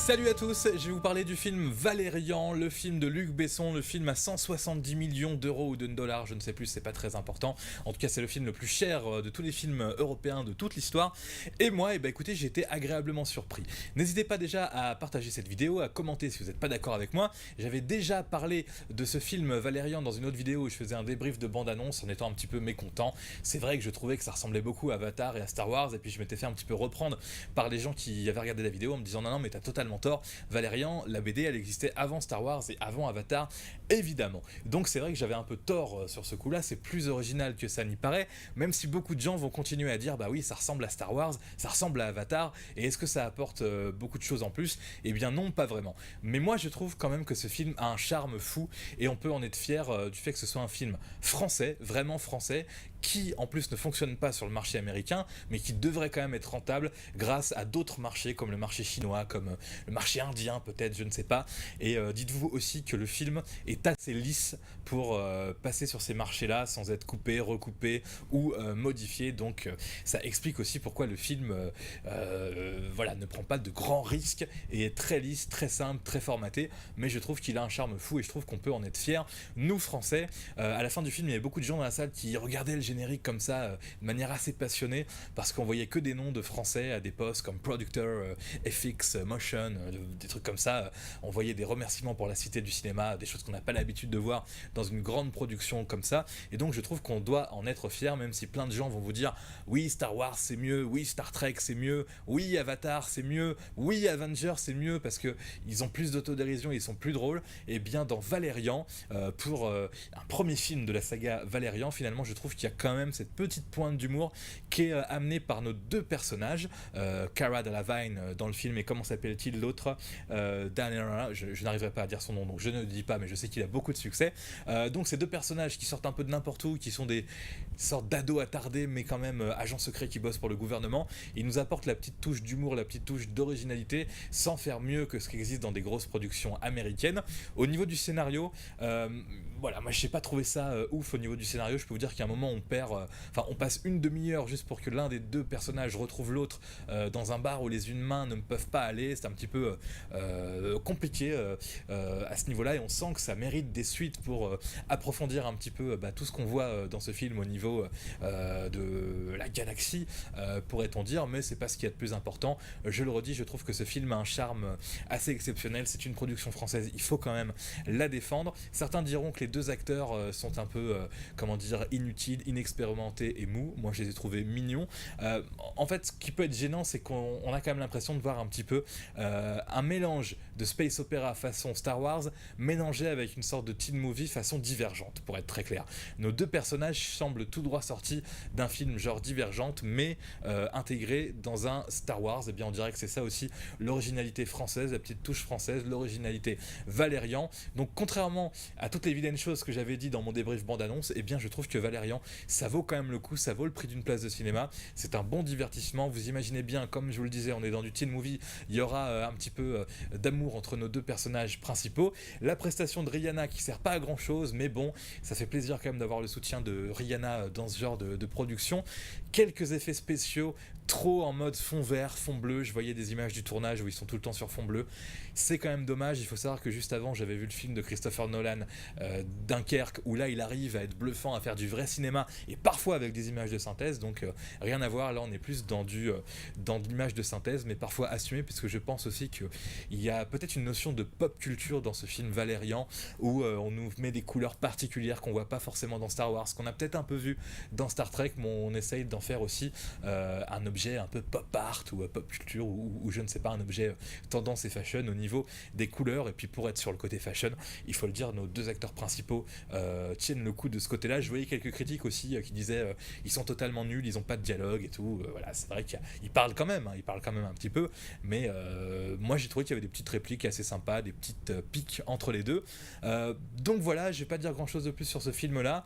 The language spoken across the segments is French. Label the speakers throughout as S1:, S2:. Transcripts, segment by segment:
S1: Salut à tous, je vais vous parler du film Valérian, le film de Luc Besson, le film à 170 millions d'euros ou de dollars, je ne sais plus, c'est pas très important. En tout cas, c'est le film le plus cher de tous les films européens de toute l'histoire. Et moi, écoutez, j'ai été agréablement surpris. N'hésitez pas déjà à partager cette vidéo, à commenter si vous n'êtes pas d'accord avec moi. J'avais déjà parlé de ce film Valérian dans une autre vidéo où je faisais un débrief de bande-annonce en étant un petit peu mécontent. C'est vrai que je trouvais que ça ressemblait beaucoup à Avatar et à Star Wars, et puis je m'étais fait un petit peu reprendre par les gens qui avaient regardé la vidéo en me disant non mais t'as totalement tort, Valérian, la BD elle existait avant Star Wars et avant Avatar évidemment, donc c'est vrai que j'avais un peu tort sur ce coup là, c'est plus original que ça n'y paraît, même si beaucoup de gens vont continuer à dire bah oui ça ressemble à Star Wars, ça ressemble à Avatar, et est-ce que ça apporte beaucoup de choses en plus? Eh bien non, pas vraiment, mais moi je trouve quand même que ce film a un charme fou et on peut en être fier du fait que ce soit un film français, vraiment français, qui en plus ne fonctionne pas sur le marché américain, mais qui devrait quand même être rentable grâce à d'autres marchés comme le marché chinois, comme le marché indien peut-être, je ne sais pas. Et dites-vous aussi que le film est assez lisse pour passer sur ces marchés-là sans être coupé, recoupé ou modifié. Donc ça explique aussi pourquoi le film voilà, ne prend pas de grands risques et est très lisse, très simple, très formaté. Mais je trouve qu'il a un charme fou et je trouve qu'on peut en être fiers, nous Français. À la fin du film, il y avait beaucoup de gens dans la salle qui regardaient le générique comme ça de manière assez passionnée parce qu'on voyait que des noms de Français à des postes comme producteur, FX, motion, des trucs comme ça. On voyait des remerciements pour la Cité du cinéma, des choses qu'on n'a pas l'habitude de voir dans une grande production comme ça, et donc je trouve qu'on doit en être fier, même si plein de gens vont vous dire oui Star Wars c'est mieux, oui Star Trek c'est mieux, oui Avatar c'est mieux, oui Avengers c'est mieux parce que ils ont plus d'autodérision et ils sont plus drôles. Et bien dans Valérian, pour un premier film de la saga Valérian, finalement je trouve qu'il y a quand même cette petite pointe d'humour qui est amenée par nos deux personnages, Cara Delevingne dans le film, et comment s'appelle-t-il l'autre, Daniel, je n'arriverai pas à dire son nom donc je ne le dis pas, mais je sais qu'il a beaucoup de succès. Donc ces deux personnages qui sortent un peu de n'importe où, qui sont des sortes d'ados attardés mais quand même agents secrets qui bossent pour le gouvernement, ils nous apportent la petite touche d'humour, la petite touche d'originalité sans faire mieux que ce qui existe dans des grosses productions américaines. Au niveau du scénario, voilà, moi je n'ai pas trouvé ça ouf au niveau du scénario. Je peux vous dire qu'à un moment on perd, enfin on passe une demi-heure juste pour que l'un des deux personnages retrouve l'autre dans un bar où les humains ne peuvent pas aller. C'est un petit peu compliqué à ce niveau-là, et on sent que ça mérite des suites pour approfondir un petit peu tout ce qu'on voit dans ce film au niveau de la galaxie, pourrait-on dire, mais c'est pas ce qui est le plus important. Je le redis, je trouve que ce film a un charme assez exceptionnel. C'est une production française, il faut quand même la défendre. Certains diront que les deux acteurs sont un peu, comment dire, inutiles, inexpérimentés et mous. Moi, je les ai trouvés mignons. En fait, ce qui peut être gênant, c'est qu'on a quand même l'impression de voir un petit peu un mélange de space opéra façon Star Wars mélangé avec une sorte de teen movie façon Divergente, pour être très clair. Nos deux personnages semblent tout droit sortis d'un film genre Divergente, mais intégrés dans un Star Wars. Et bien on dirait que c'est ça aussi l'originalité française, la petite touche française, l'originalité Valérian. Donc contrairement à toutes les vilaines choses que j'avais dit dans mon débrief bande-annonce, et bien je trouve que Valérian, ça vaut quand même le coup, ça vaut le prix d'une place de cinéma. C'est un bon divertissement. Vous imaginez bien, comme je vous le disais, on est dans du teen movie, il y aura un petit peu d'amour entre nos deux personnages principaux. La prestation de Rihanna qui sert pas à grand chose, mais bon, ça fait plaisir quand même d'avoir le soutien de Rihanna dans ce genre de production. Quelques effets spéciaux trop en mode fond vert, fond bleu. Je voyais des images du tournage où ils sont tout le temps sur fond bleu. C'est quand même dommage. Il faut savoir que juste avant, j'avais vu le film de Christopher Nolan, Dunkerque, où là, il arrive à être bluffant, à faire du vrai cinéma, et parfois avec des images de synthèse. Donc rien à voir. Là, on est plus dans de l'image de synthèse, mais parfois assumé, puisque je pense aussi qu'il y a peut-être une notion de pop culture dans ce film Valérian, où on nous met des couleurs particulières qu'on voit pas forcément dans Star Wars, qu'on a peut-être un peu vu dans Star Trek, mais on essaye d'en faire aussi un objet un peu pop art ou pop culture, ou je ne sais pas, un objet tendance et fashion au niveau des couleurs. Et puis pour être sur le côté fashion, il faut le dire, nos deux acteurs principaux tiennent le coup de ce côté-là. Je voyais quelques critiques aussi qui disaient ils sont totalement nuls, ils ont pas de dialogue et tout. Voilà, c'est vrai qu'ils parlent quand même, hein, ils parlent quand même un petit peu, mais moi j'ai trouvé qu'il y avait des petites répliques assez sympas, des petites piques entre les deux. Donc voilà, je vais pas dire grand chose de plus sur ce film-là.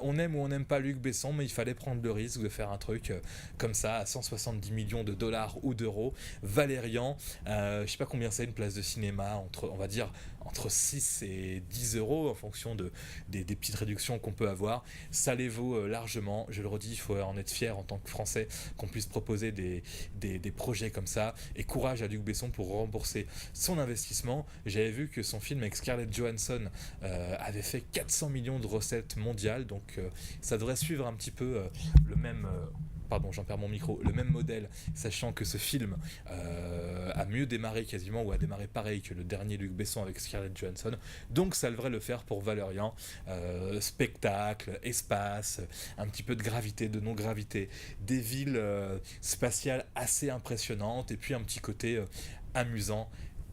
S1: On aime ou on n'aime pas Luc Besson, mais il fallait prendre le risque de faire un truc comme ça à 170 millions de dollars ou d'euros. Valérian, je sais pas combien c'est une place de cinéma, on va dire entre 6 et 10 euros en fonction des petites réductions qu'on peut avoir. Ça les vaut largement, je le redis, il faut en être fier en tant que Français qu'on puisse proposer des projets comme ça, et courage à Luc Besson pour rembourser son investissement. J'avais vu que son film avec Scarlett Johansson avait fait 400 millions de recettes mondiales, donc ça devrait suivre un petit peu le même... pardon, j'en perds mon micro, le même modèle, sachant que ce film a mieux démarré quasiment, ou a démarré pareil que le dernier Luc Besson avec Scarlett Johansson, donc ça devrait le faire pour Valérian. Spectacle, espace, un petit peu de gravité, de non-gravité, des villes spatiales assez impressionnantes, et puis un petit côté amusant.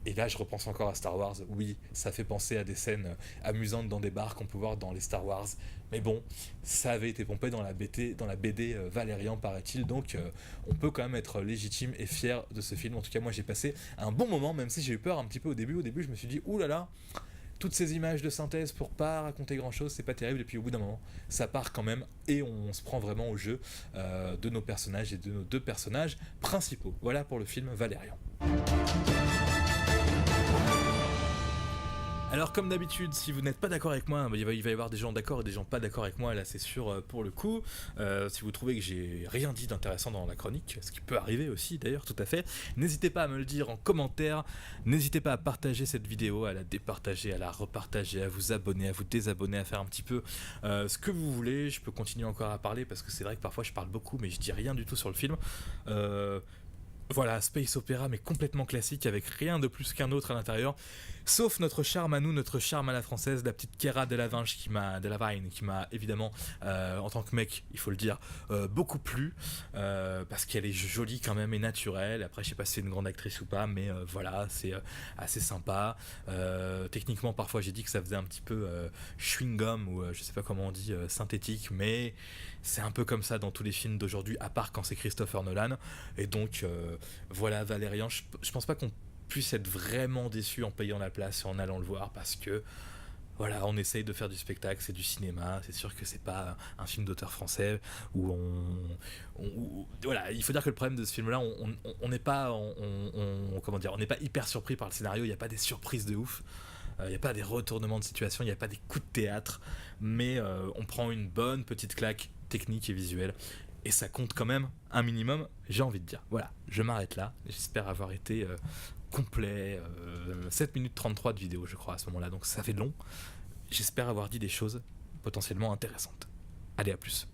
S1: Et là, je repense encore à Star Wars. Oui, ça fait penser à des scènes amusantes dans des bars qu'on peut voir dans les Star Wars. Mais bon, ça avait été pompé dans la BD Valérian, paraît-il. Donc, on peut quand même être légitime et fier de ce film. En tout cas, moi, j'ai passé un bon moment, même si j'ai eu peur un petit peu au début. Au début, je me suis dit, ouh là là, toutes ces images de synthèse pour pas raconter grand-chose, c'est pas terrible. Et puis, au bout d'un moment, ça part quand même. Et on se prend vraiment au jeu de nos personnages et de nos deux personnages principaux. Voilà pour le film Valérian. Alors comme d'habitude, si vous n'êtes pas d'accord avec moi, il va y avoir des gens d'accord et des gens pas d'accord avec moi, là c'est sûr pour le coup. Si vous trouvez que j'ai rien dit d'intéressant dans la chronique, ce qui peut arriver aussi d'ailleurs, tout à fait, n'hésitez pas à me le dire en commentaire, n'hésitez pas à partager cette vidéo, à la départager, à la repartager, à vous abonner, à vous désabonner, à faire un petit peu ce que vous voulez. Je peux continuer encore à parler parce que c'est vrai que parfois je parle beaucoup mais je dis rien du tout sur le film. Voilà, space opéra mais complètement classique avec rien de plus qu'un autre à l'intérieur, sauf notre charme à nous, notre charme à la française, la petite Keira Delevingne qui m'a évidemment en tant que mec, il faut le dire, beaucoup plu parce qu'elle est jolie quand même et naturelle. Après je sais pas si c'est une grande actrice ou pas, mais voilà, c'est assez sympa. Techniquement parfois j'ai dit que ça faisait un petit peu chewing-gum ou je sais pas comment on dit, synthétique, mais c'est un peu comme ça dans tous les films d'aujourd'hui, à part quand c'est Christopher Nolan. Et donc voilà, Valérian, je pense pas qu'on puisse être vraiment déçu en payant la place et en allant le voir, parce que voilà, on essaye de faire du spectacle, c'est du cinéma, c'est sûr que c'est pas un film d'auteur français où voilà, il faut dire que le problème de ce film là, on n'est pas comment dire, on n'est pas hyper surpris par le scénario, il n'y a pas des surprises de ouf. Il n'y a pas des retournements de situation, il n'y a pas des coups de théâtre, mais on prend une bonne petite claque technique et visuelle, et ça compte quand même un minimum, j'ai envie de dire. Voilà, je m'arrête là, j'espère avoir été complet, 7 minutes 33 de vidéo je crois à ce moment là, donc ça fait long, j'espère avoir dit des choses potentiellement intéressantes. Allez, à plus.